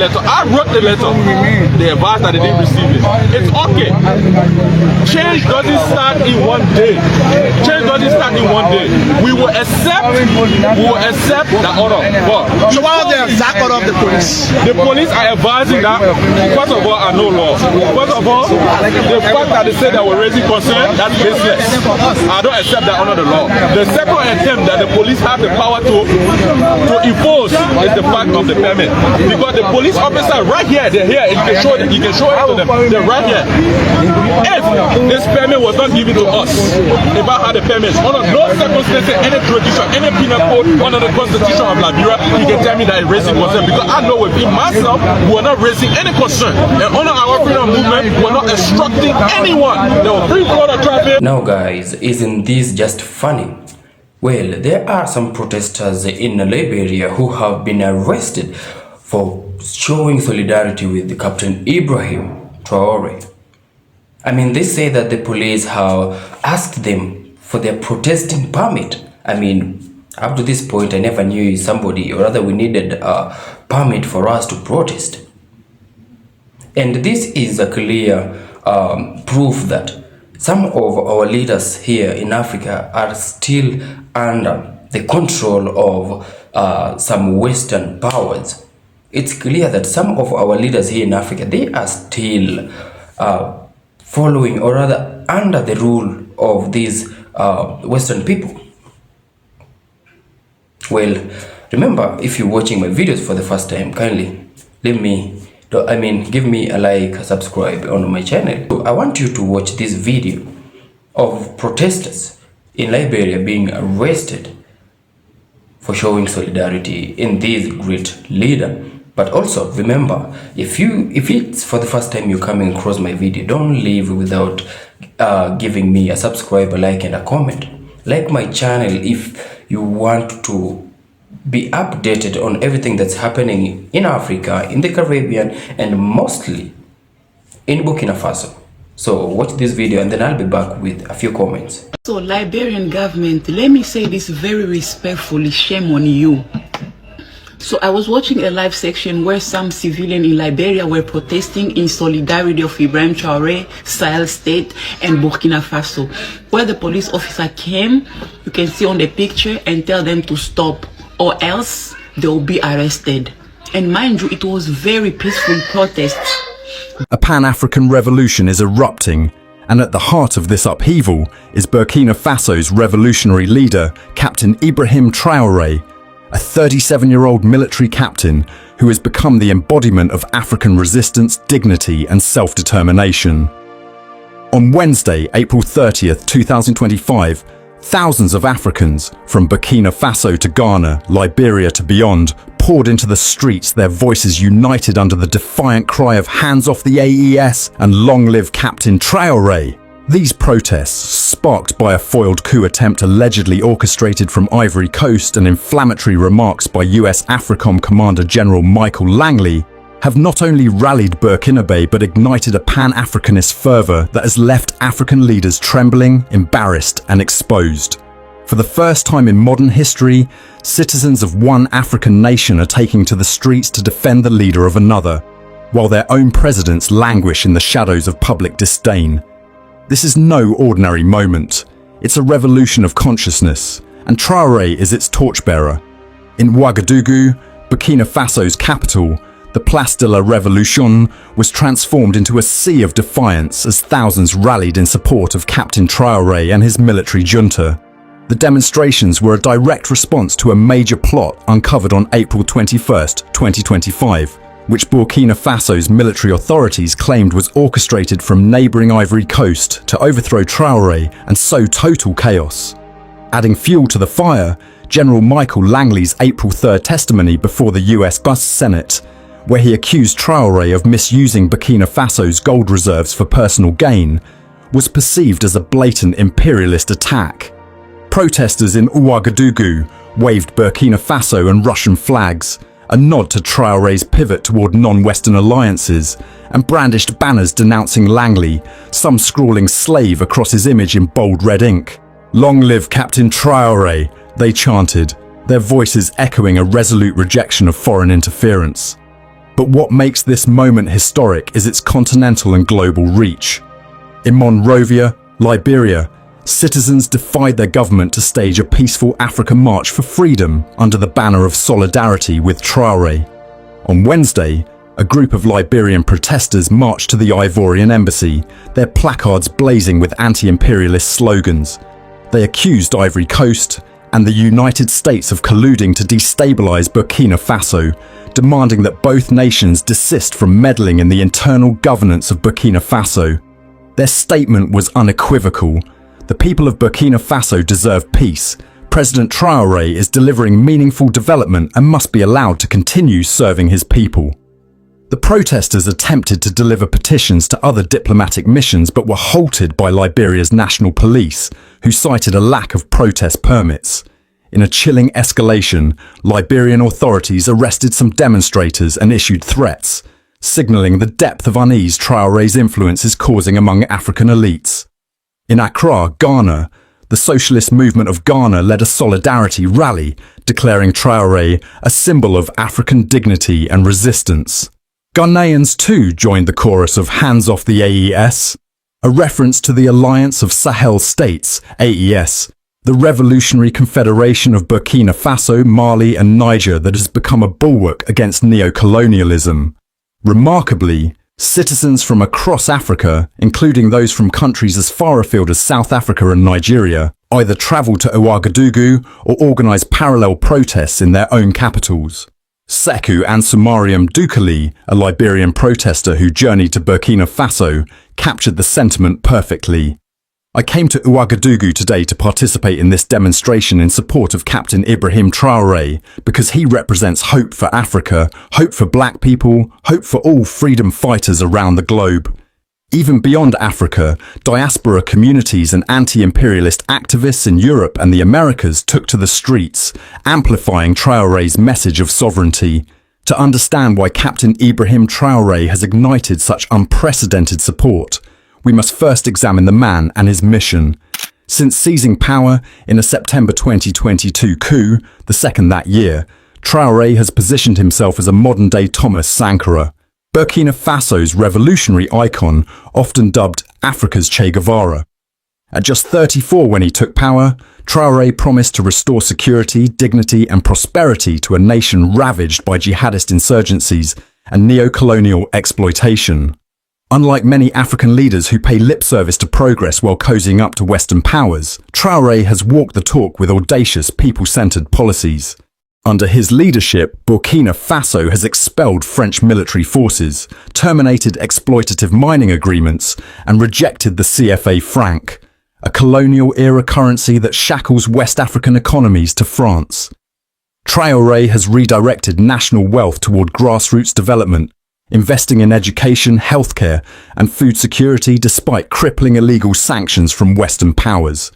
letter. I wrote the letter. They advised that they didn't receive it. It's okay. Change doesn't start in one day. Change doesn't start in one day. We will accept the order. But so what are the exact order of the police? The police are advising that, first of all, are no law. First of all, the fact that they say that we're raising concern, that's baseless. I don't accept that under the law. The second attempt that the police have the power to enforce is the fact of the permit. Because the police officer right here, they're here, and you can show it to them. They're right here. If this permit was not given to us, if I had a permit, under no circumstances, any tradition, any penal code under the Constitution of Liberia, you can tell me that it's raising concern. Because I know within myself, we're not raising any concern. And under our freedom movement, we're not obstructing anyone. There was free flow of traffic. Now guys, isn't this just funny? Well, there are some protesters in Liberia who have been arrested for showing solidarity with Captain Ibrahim Traoré. I mean, they say that the police have asked them for their protesting permit. I mean, up to this point, I never knew somebody, or rather we needed a permit for us to protest. And this is a clear proof that some of our leaders here in Africa are still under the control of some Western powers. It's clear that some of our leaders here in Africa, they are still following, or rather under the rule of these Western people. Well, remember, if you're watching my videos for the first time, kindly give me a like, subscribe on my channel. So I want you to watch this video of protesters in Liberia being arrested for showing solidarity in this great leader. But also remember, if it's for the first time you're coming across my video, don't leave without giving me a subscribe, a like, and a comment. Like my channel if you want to be updated on everything that's happening in Africa, in the Caribbean, and mostly in Burkina Faso. So watch this video and then I'll be back with a few comments. So Liberian government, let me say this very respectfully, shame on you. So I was watching a live section where some civilians in Liberia were protesting in solidarity of Ibrahim Traoré, Sahel State, and Burkina Faso, where the police officer came, you can see on the picture, and tell them to stop or else they will be arrested. And mind you, it was very peaceful protests. A Pan-African revolution is erupting, and at the heart of this upheaval is Burkina Faso's revolutionary leader, Captain Ibrahim Traoré, a 37-year-old military captain who has become the embodiment of African resistance, dignity, and self-determination. On Wednesday, April 30th, 2025, thousands of Africans, from Burkina Faso to Ghana, Liberia to beyond, poured into the streets, their voices united under the defiant cry of "Hands off the AES" and "Long live Captain Traoré." These protests, sparked by a foiled coup attempt allegedly orchestrated from Ivory Coast and inflammatory remarks by US AFRICOM Commander General Michael Langley, have not only rallied Burkinabe but ignited a Pan-Africanist fervor that has left African leaders trembling, embarrassed, and exposed. For the first time in modern history, citizens of one African nation are taking to the streets to defend the leader of another, while their own presidents languish in the shadows of public disdain. This is no ordinary moment. It's a revolution of consciousness, and Traoré is its torchbearer. In Ouagadougou, Burkina Faso's capital, the Place de la Révolution was transformed into a sea of defiance as thousands rallied in support of Captain Traoré and his military junta. The demonstrations were a direct response to a major plot uncovered on April 21, 2025, which Burkina Faso's military authorities claimed was orchestrated from neighbouring Ivory Coast to overthrow Traoré and sow total chaos. Adding fuel to the fire, General Michael Langley's April 3rd testimony before the US Senate, where he accused Traoré of misusing Burkina Faso's gold reserves for personal gain, was perceived as a blatant imperialist attack. Protesters in Ouagadougou waved Burkina Faso and Russian flags, a nod to Traoré's pivot toward non-Western alliances, and brandished banners denouncing Langley, some scrawling slave across his image in bold red ink. "Long live Captain Traoré," they chanted, their voices echoing a resolute rejection of foreign interference. But what makes this moment historic is its continental and global reach. In Monrovia, Liberia, citizens defied their government to stage a peaceful African march for freedom under the banner of solidarity with Traoré. On Wednesday, a group of Liberian protesters marched to the Ivorian embassy, their placards blazing with anti-imperialist slogans. They accused Ivory Coast and the United States of colluding to destabilize Burkina Faso, demanding that both nations desist from meddling in the internal governance of Burkina Faso. Their statement was unequivocal. The people of Burkina Faso deserve peace. President Traoré is delivering meaningful development and must be allowed to continue serving his people. The protesters attempted to deliver petitions to other diplomatic missions but were halted by Liberia's national police, who cited a lack of protest permits. In a chilling escalation, Liberian authorities arrested some demonstrators and issued threats, signaling the depth of unease Traoré's influence is causing among African elites. In Accra, Ghana, the Socialist Movement of Ghana led a solidarity rally, declaring Traoré a symbol of African dignity and resistance. Ghanaians too joined the chorus of Hands Off the AES, a reference to the Alliance of Sahel States, AES, the revolutionary confederation of Burkina Faso, Mali and Niger that has become a bulwark against neo-colonialism. Remarkably, citizens from across Africa, including those from countries as far afield as South Africa and Nigeria, either travelled to Ouagadougou or organised parallel protests in their own capitals. Sekou Ansumariam Dukali, a Liberian protester who journeyed to Burkina Faso, captured the sentiment perfectly. I came to Ouagadougou today to participate in this demonstration in support of Captain Ibrahim Traoré because he represents hope for Africa, hope for black people, hope for all freedom fighters around the globe. Even beyond Africa, diaspora communities and anti-imperialist activists in Europe and the Americas took to the streets, amplifying Traoré's message of sovereignty. To understand why Captain Ibrahim Traoré has ignited such unprecedented support, we must first examine the man and his mission. Since seizing power in a September 2022 coup, the second that year, Traoré has positioned himself as a modern-day Thomas Sankara, Burkina Faso's revolutionary icon, often dubbed Africa's Che Guevara. At just 34 when he took power, Traoré promised to restore security, dignity and prosperity to a nation ravaged by jihadist insurgencies and neo-colonial exploitation. Unlike many African leaders who pay lip service to progress while cozying up to Western powers, Traoré has walked the talk with audacious, people-centered policies. Under his leadership, Burkina Faso has expelled French military forces, terminated exploitative mining agreements, and rejected the CFA franc, a colonial-era currency that shackles West African economies to France. Traoré has redirected national wealth toward grassroots development, investing in education, healthcare, and food security despite crippling illegal sanctions from Western powers.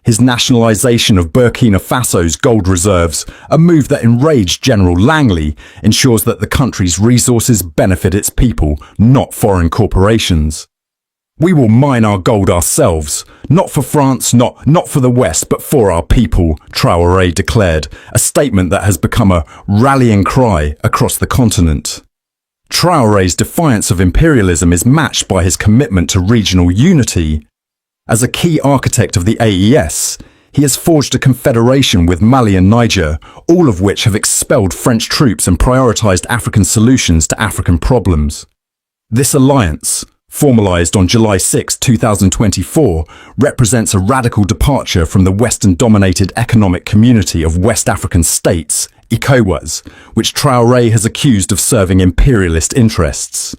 His nationalization of Burkina Faso's gold reserves, a move that enraged General Langley, ensures that the country's resources benefit its people, not foreign corporations. We will mine our gold ourselves, not for France, not for the West, but for our people, Traoré declared, a statement that has become a rallying cry across the continent. Traoré's defiance of imperialism is matched by his commitment to regional unity. As a key architect of the AES, he has forged a confederation with Mali and Niger, all of which have expelled French troops and prioritized African solutions to African problems. This alliance, formalized on July 6, 2024, represents a radical departure from the Western-dominated economic community of West African states, ECOWAS, which Traoré has accused of serving imperialist interests.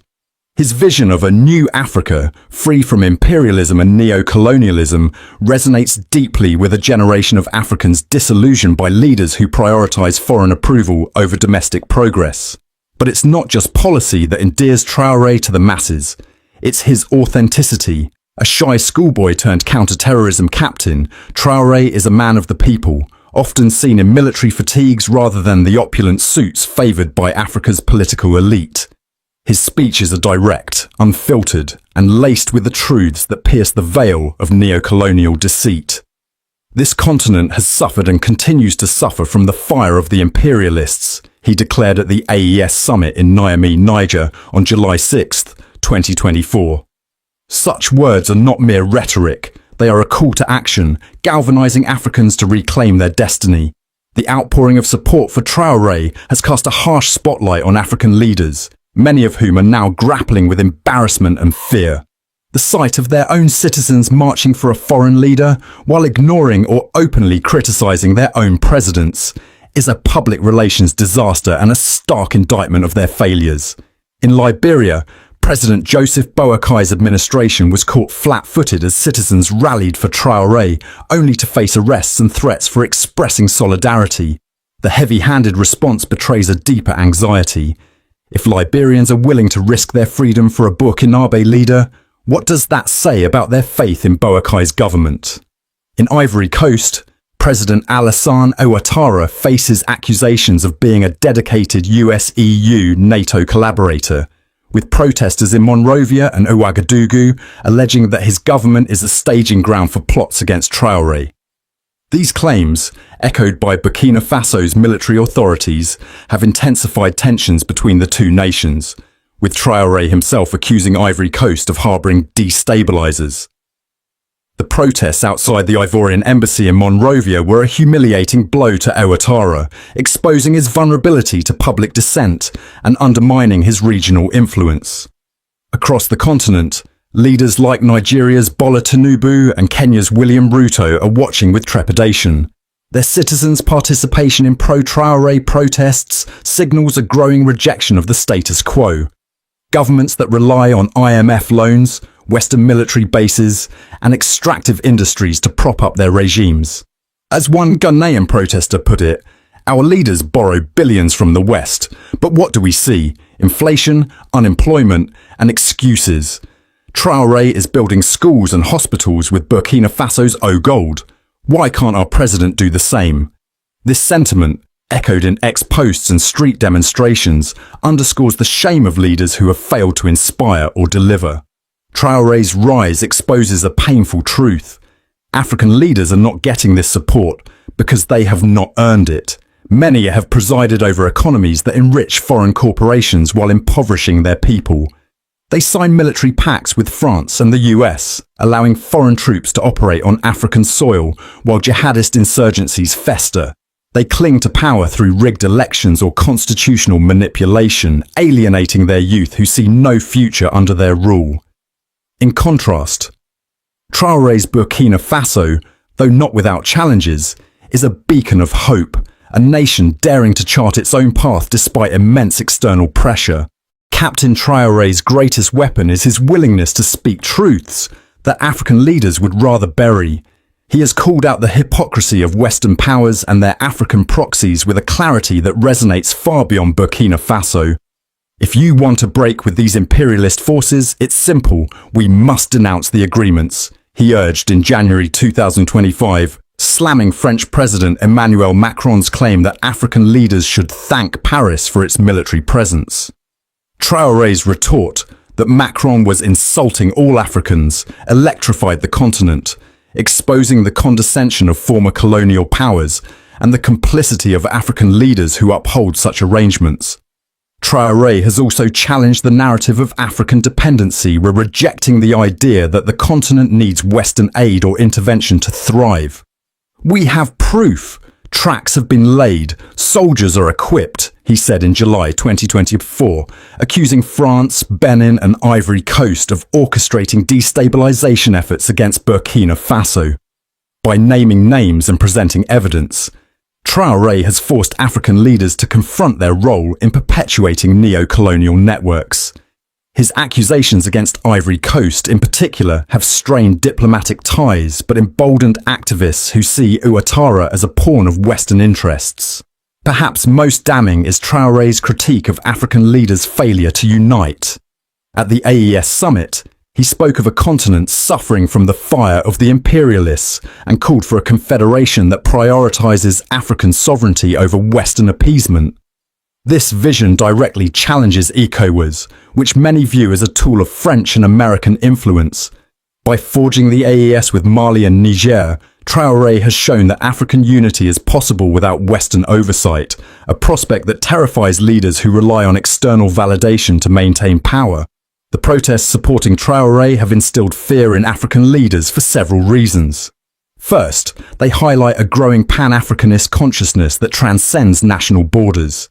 His vision of a new Africa, free from imperialism and neo-colonialism, resonates deeply with a generation of Africans disillusioned by leaders who prioritize foreign approval over domestic progress. But it's not just policy that endears Traoré to the masses. It's his authenticity. A shy schoolboy turned counter-terrorism captain, Traoré is a man of the people, often seen in military fatigues rather than the opulent suits favoured by Africa's political elite. His speeches are direct, unfiltered, and laced with the truths that pierce the veil of neo-colonial deceit. This continent has suffered and continues to suffer from the fire of the imperialists. he declared at the AES summit in Niamey, Niger on July 6, 2024. Such words are not mere rhetoric, they are a call to action, galvanizing Africans to reclaim their destiny. The outpouring of support for Traoré has cast a harsh spotlight on African leaders, many of whom are now grappling with embarrassment and fear. The sight of their own citizens marching for a foreign leader, while ignoring or openly criticizing their own presidents, is a public relations disaster and a stark indictment of their failures. In Liberia, President Joseph Boakai's administration was caught flat-footed as citizens rallied for Traoré, only to face arrests and threats for expressing solidarity. The heavy-handed response betrays a deeper anxiety. If Liberians are willing to risk their freedom for a Burkinabe leader, what does that say about their faith in Boakai's government? In Ivory Coast, President Alassane Ouattara faces accusations of being a dedicated US-EU NATO collaborator, with protesters in Monrovia and Ouagadougou alleging that his government is a staging ground for plots against Traoré. These claims, echoed by Burkina Faso's military authorities, have intensified tensions between the two nations, with Traoré himself accusing Ivory Coast of harbouring destabilisers. The protests outside the Ivorian embassy in Monrovia were a humiliating blow to Ouattara, exposing his vulnerability to public dissent and undermining his regional influence. Across the continent, leaders like Nigeria's Bola Tinubu and Kenya's William Ruto are watching with trepidation. Their citizens' participation in pro-Traoré protests signals a growing rejection of the status quo. Governments that rely on IMF loans, Western military bases, and extractive industries to prop up their regimes. As one Ghanaian protester put it, our leaders borrow billions from the West, but what do we see? Inflation, unemployment, and excuses. Traoré is building schools and hospitals with Burkina Faso's gold. Why can't our president do the same? This sentiment, echoed in ex-posts and street demonstrations, underscores the shame of leaders who have failed to inspire or deliver. Traoré's rise exposes a painful truth. African leaders are not getting this support because they have not earned it. Many have presided over economies that enrich foreign corporations while impoverishing their people. They sign military pacts with France and the US, allowing foreign troops to operate on African soil while jihadist insurgencies fester. They cling to power through rigged elections or constitutional manipulation, alienating their youth who see no future under their rule. In contrast, Traoré's Burkina Faso, though not without challenges, is a beacon of hope, a nation daring to chart its own path despite immense external pressure. Captain Traoré's greatest weapon is his willingness to speak truths that African leaders would rather bury. He has called out the hypocrisy of Western powers and their African proxies with a clarity that resonates far beyond Burkina Faso. If you want to break with these imperialist forces, it's simple. We must denounce the agreements, he urged in January 2025, slamming French President Emmanuel Macron's claim that African leaders should thank Paris for its military presence. Traoré's retort that Macron was insulting all Africans electrified the continent, exposing the condescension of former colonial powers and the complicity of African leaders who uphold such arrangements. Traoré has also challenged the narrative of African dependency, rejecting the idea that the continent needs Western aid or intervention to thrive. We have proof. Tracks have been laid. Soldiers are equipped, he said in July 2024, accusing France, Benin and Ivory Coast of orchestrating destabilization efforts against Burkina Faso. By naming names and presenting evidence, Traoré has forced African leaders to confront their role in perpetuating neo-colonial networks. His accusations against Ivory Coast in particular have strained diplomatic ties but emboldened activists who see Ouattara as a pawn of Western interests. Perhaps most damning is Traoré's critique of African leaders' failure to unite. At the AES summit, he spoke of a continent suffering from the fire of the imperialists and called for a confederation that prioritizes African sovereignty over Western appeasement. This vision directly challenges ECOWAS, which many view as a tool of French and American influence. By forging the AES with Mali and Niger, Traoré has shown that African unity is possible without Western oversight, a prospect that terrifies leaders who rely on external validation to maintain power. The protests supporting Traoré have instilled fear in African leaders for several reasons. First, they highlight a growing Pan-Africanist consciousness that transcends national borders.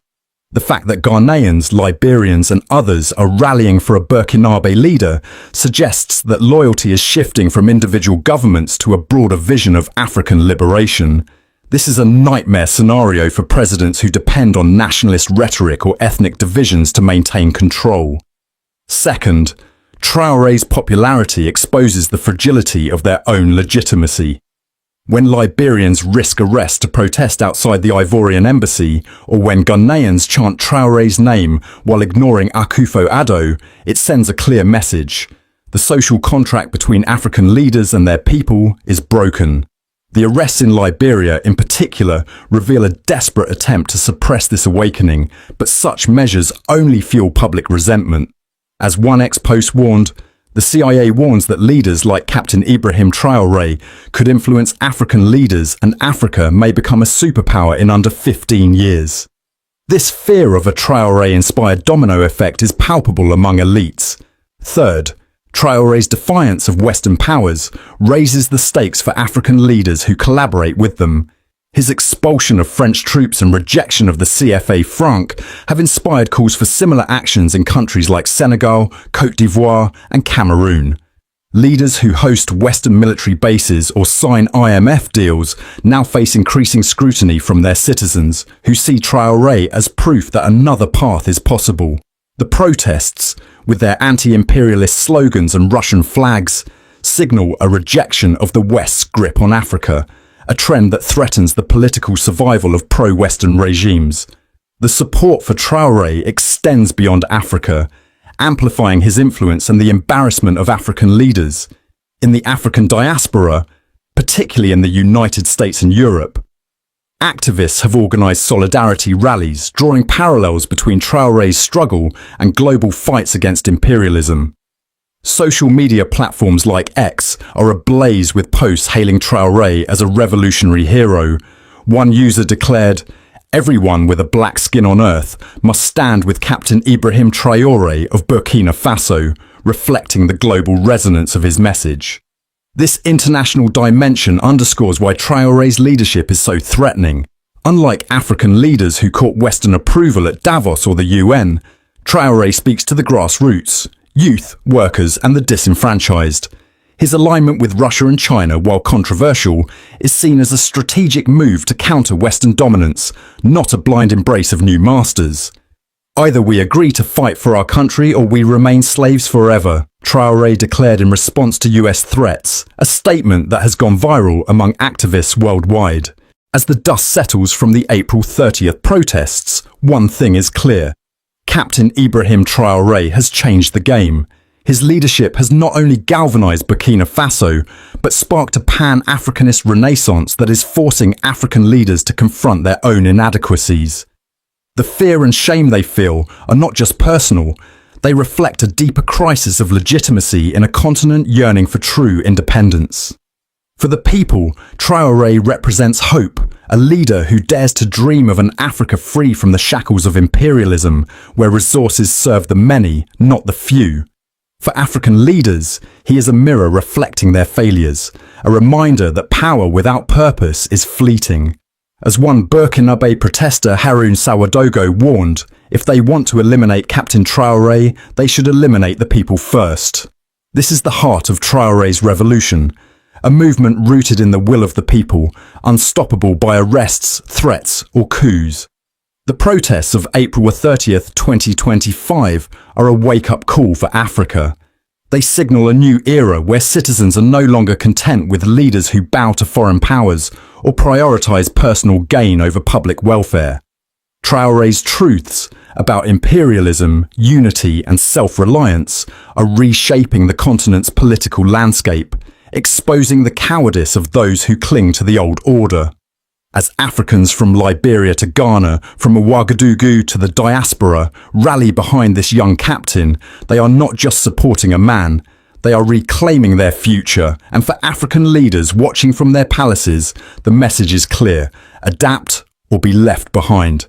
The fact that Ghanaians, Liberians and others are rallying for a Burkinabe leader suggests that loyalty is shifting from individual governments to a broader vision of African liberation. This is a nightmare scenario for presidents who depend on nationalist rhetoric or ethnic divisions to maintain control. Second, Traoré's popularity exposes the fragility of their own legitimacy. When Liberians risk arrest to protest outside the Ivorian embassy, or when Ghanaians chant Traoré's name while ignoring Akufo-Addo, it sends a clear message. The social contract between African leaders and their people is broken. The arrests in Liberia, in particular, reveal a desperate attempt to suppress this awakening, but such measures only fuel public resentment. As one ex-post warned, the CIA warns that leaders like Captain Ibrahim Traoré could influence African leaders and Africa may become a superpower in under 15 years. This fear of a Traoré-inspired domino effect is palpable among elites. Third, Traoré's defiance of Western powers raises the stakes for African leaders who collaborate with them. His expulsion of French troops and rejection of the CFA franc have inspired calls for similar actions in countries like Senegal, Côte d'Ivoire and Cameroon. Leaders who host Western military bases or sign IMF deals now face increasing scrutiny from their citizens, who see Traoré as proof that another path is possible. The protests, with their anti-imperialist slogans and Russian flags, signal a rejection of the West's grip on Africa, a trend that threatens the political survival of pro-Western regimes. The support for Traoré extends beyond Africa, amplifying his influence and the embarrassment of African leaders. In the African diaspora, particularly in the United States and Europe, activists have organized solidarity rallies, drawing parallels between Traoré's struggle and global fights against imperialism. Social media platforms like X are ablaze with posts hailing Traoré as a revolutionary hero. One user declared, "Everyone with a black skin on earth must stand with Captain Ibrahim Traoré of Burkina Faso," reflecting the global resonance of his message. This international dimension underscores why Traoré's leadership is so threatening. Unlike African leaders who caught Western approval at Davos or the UN, Traoré speaks to the grassroots, youth, workers and the disenfranchised. His alignment with Russia and China, while controversial, is seen as a strategic move to counter Western dominance, not a blind embrace of new masters. "Either we agree to fight for our country or we remain slaves forever," Traoré declared in response to US threats, a statement that has gone viral among activists worldwide. As the dust settles from the April 30th protests, one thing is clear. Captain Ibrahim Traoré has changed the game. His leadership has not only galvanized Burkina Faso, but sparked a Pan-Africanist renaissance that is forcing African leaders to confront their own inadequacies. The fear and shame they feel are not just personal, they reflect a deeper crisis of legitimacy in a continent yearning for true independence. For the people, Traoré represents hope, a leader who dares to dream of an Africa free from the shackles of imperialism, where resources serve the many, not the few. For African leaders, he is a mirror reflecting their failures, a reminder that power without purpose is fleeting. As one Burkinabe protester, Haroun Sawadogo, warned, if they want to eliminate Captain Traoré, they should eliminate the people first. This is the heart of Traoré's revolution, a movement rooted in the will of the people, unstoppable by arrests, threats or coups. The protests of April 30th, 2025 are a wake-up call for Africa. They signal a new era where citizens are no longer content with leaders who bow to foreign powers or prioritize personal gain over public welfare. Traoré's truths about imperialism, unity and self-reliance are reshaping the continent's political landscape, exposing the cowardice of those who cling to the old order. As Africans from Liberia to Ghana, from Ouagadougou to the diaspora, rally behind this young captain, they are not just supporting a man, They are reclaiming their future, and for African leaders watching from their palaces, the message is clear: adapt or be left behind.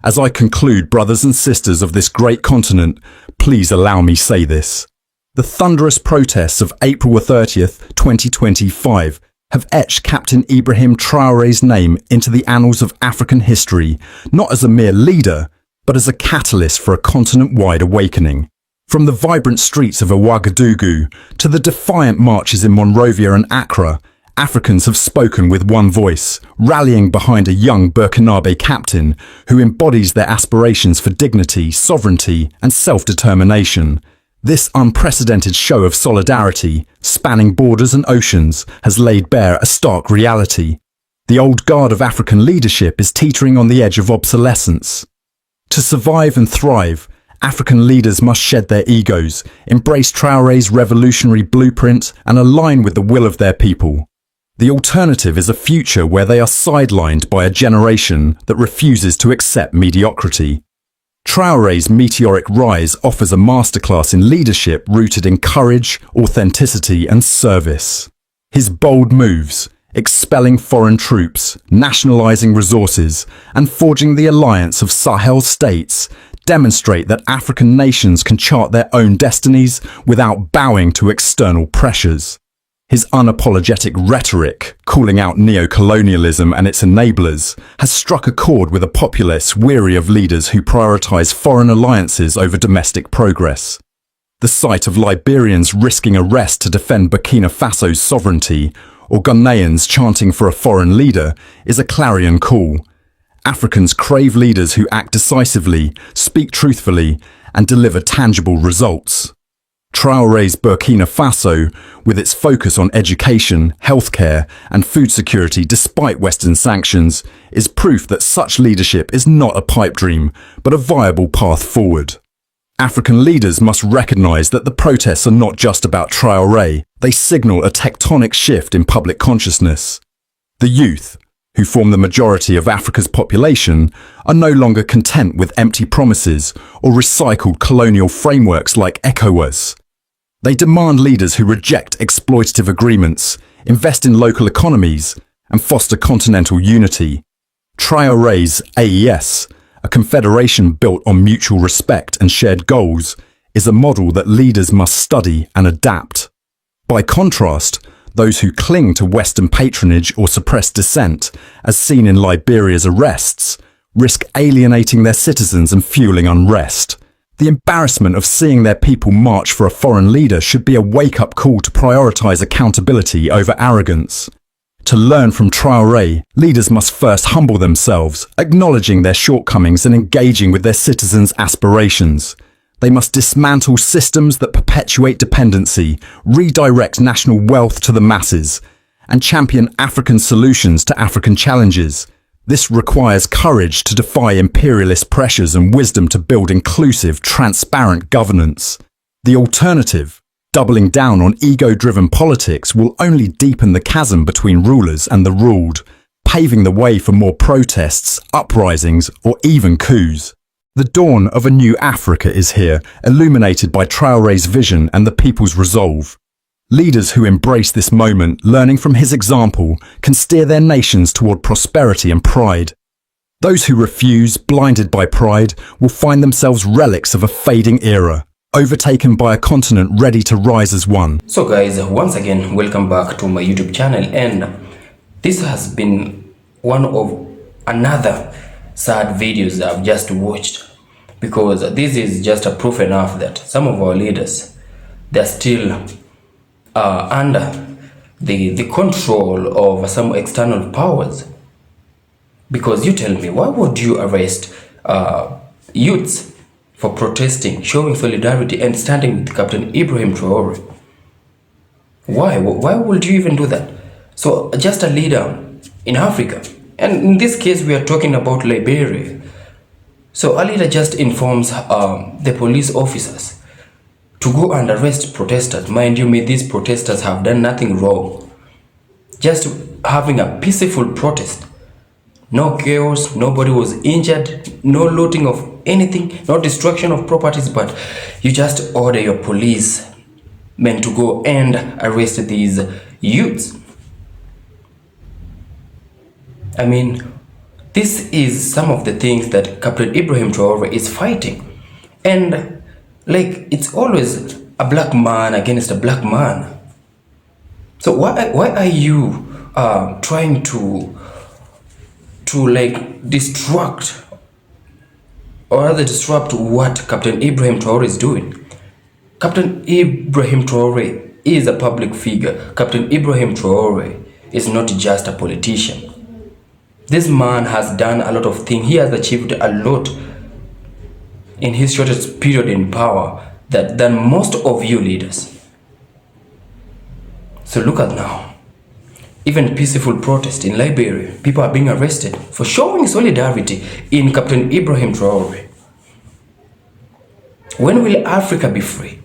As I conclude, brothers and sisters of this great continent, please allow me say this. The thunderous protests of April 30th, 2025 have etched Captain Ibrahim Traoré'S name into the annals of African history, not as a mere leader, but as a catalyst for a continent-wide awakening. From the vibrant streets of Ouagadougou to the defiant marches in Monrovia and Accra, Africans have spoken with one voice, rallying behind a young Burkinabe captain who embodies their aspirations for dignity, sovereignty, and self-determination. This unprecedented show of solidarity, spanning borders and oceans, has laid bare a stark reality. The old guard of African leadership is teetering on the edge of obsolescence. To survive and thrive, African leaders must shed their egos, embrace Traoré's revolutionary blueprint, and align with the will of their people. The alternative is a future where they are sidelined by a generation that refuses to accept mediocrity. Traoré's meteoric rise offers a masterclass in leadership rooted in courage, authenticity, and service. His bold moves, expelling foreign troops, nationalizing resources, and forging the alliance of Sahel states, demonstrate that African nations can chart their own destinies without bowing to external pressures. His unapologetic rhetoric, calling out neo-colonialism and its enablers, has struck a chord with a populace weary of leaders who prioritize foreign alliances over domestic progress. The sight of Liberians risking arrest to defend Burkina Faso's sovereignty, or Ghanaians chanting for a foreign leader, is a clarion call. Africans crave leaders who act decisively, speak truthfully, and deliver tangible results. Traoré's Burkina Faso, with its focus on education, healthcare, and food security despite Western sanctions, is proof that such leadership is not a pipe dream, but a viable path forward. African leaders must recognize that the protests are not just about Traoré, they signal a tectonic shift in public consciousness. The youth, who form the majority of Africa's population, are no longer content with empty promises or recycled colonial frameworks like ECOWAS. They demand leaders who reject exploitative agreements, invest in local economies, and foster continental unity. Traoré's AES, a confederation built on mutual respect and shared goals, is a model that leaders must study and adapt. By contrast, those who cling to Western patronage or suppress dissent, as seen in Liberia's arrests, risk alienating their citizens and fueling unrest. The embarrassment of seeing their people march for a foreign leader should be a wake-up call to prioritize accountability over arrogance. To learn from Traoré, leaders must first humble themselves, acknowledging their shortcomings and engaging with their citizens' aspirations. They must dismantle systems that perpetuate dependency, redirect national wealth to the masses, and champion African solutions to African challenges. This requires courage to defy imperialist pressures and wisdom to build inclusive, transparent governance. The alternative, doubling down on ego-driven politics, will only deepen the chasm between rulers and the ruled, paving the way for more protests, uprisings, or even coups. The dawn of a new Africa is here, illuminated by Traoré's vision and the people's resolve. Leaders who embrace this moment, learning from his example, can steer their nations toward prosperity and pride. Those who refuse, blinded by pride, will find themselves relics of a fading era, overtaken by a continent ready to rise as one. So guys, once again, welcome back to my YouTube channel, and this has been one of another sad videos I've just watched, because this is just a proof enough that some of our leaders, they're still under the control of some external powers. Because you tell me, why would you arrest youths for protesting, showing solidarity and standing with Captain Ibrahim Traoré? Why would you even do that? So just a leader in Africa, and in this case we are talking about Liberia. So a leader just informs the police officers to go and arrest protesters. Mind you, may these protesters have done nothing wrong. Just having a peaceful protest. No chaos, nobody was injured, no looting of anything, no destruction of properties, but you just order your police men to go and arrest these youths. I mean, this is some of the things that Captain Ibrahim Traoré is fighting. And like, it's always a black man against a black man. So why are you trying to like disrupt what Captain Ibrahim Traoré is doing? Captain Ibrahim Traoré is a public figure. Captain Ibrahim Traoré is not just a politician. This man has done a lot of things. He has achieved a lot in his shortest period in power than most of you leaders. So look at now. Even peaceful protest in Liberia, people are being arrested for showing solidarity in Captain Ibrahim Traoré. When will Africa be free?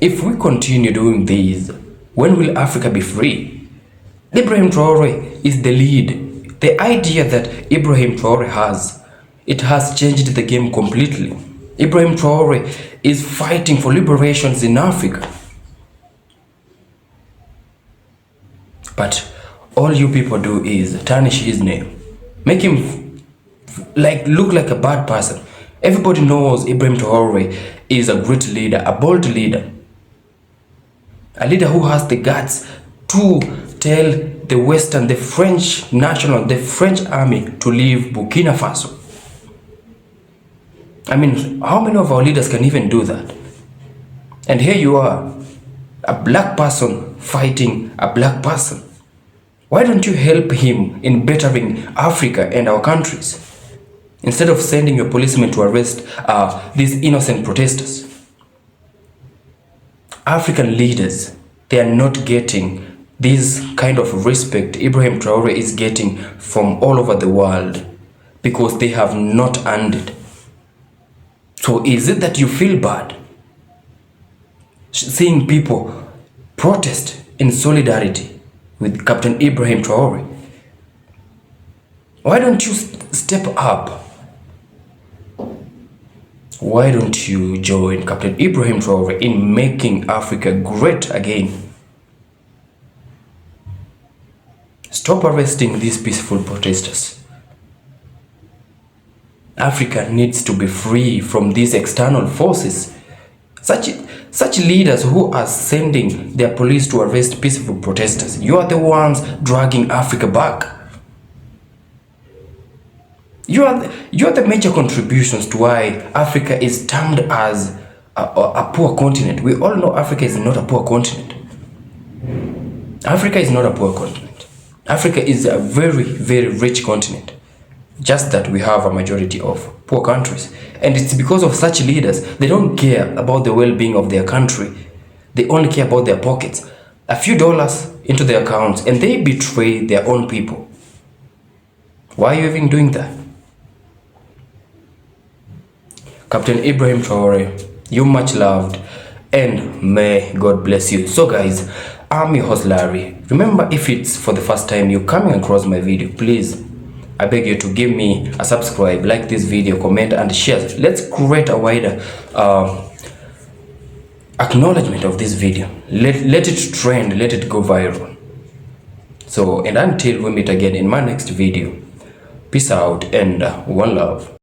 If we continue doing this, when will Africa be free? Ibrahim Traoré is the lead. The idea that Ibrahim Traoré has, it has changed the game completely. Ibrahim Traoré is fighting for liberations in Africa. But all you people do is tarnish his name. Make him look like a bad person. Everybody knows Ibrahim Traoré is a great leader, a bold leader. A leader who has the guts to tell the French national, the French army to leave Burkina Faso. I mean, how many of our leaders can even do that? And here you are, a black person fighting a black person. Why don't you help him in bettering Africa and our countries, instead of sending your policemen to arrest these innocent protesters? African leaders, they are not getting this kind of respect Ibrahim Traoré is getting from all over the world because they have not earned it. So is it that you feel bad seeing people protest in solidarity with Captain Ibrahim Traoré? Why don't you step up? Why don't you join Captain Ibrahim Traoré in making Africa great again? Stop arresting these peaceful protesters. Africa needs to be free from these external forces. Such leaders who are sending their police to arrest peaceful protesters, you are the ones dragging Africa back. You are the major contributions to why Africa is termed as a poor continent. We all know Africa is not a poor continent. Africa is not a poor continent. Africa is a very, very rich continent. Just that we have a majority of poor countries. And it's because of such leaders. They don't care about the well-being of their country. They only care about their pockets. A few dollars into their accounts, and they betray their own people. Why are you even doing that? Captain Ibrahim Traoré, you much loved, and may God bless you. So guys, I'm your host Larry. Remember, if it's for the first time you're coming across my video, please, I beg you to give me a subscribe, like this video, comment and share. Let's create a wider acknowledgement of this video. Let it trend, let it go viral. So, and until we meet again in my next video, peace out and one love.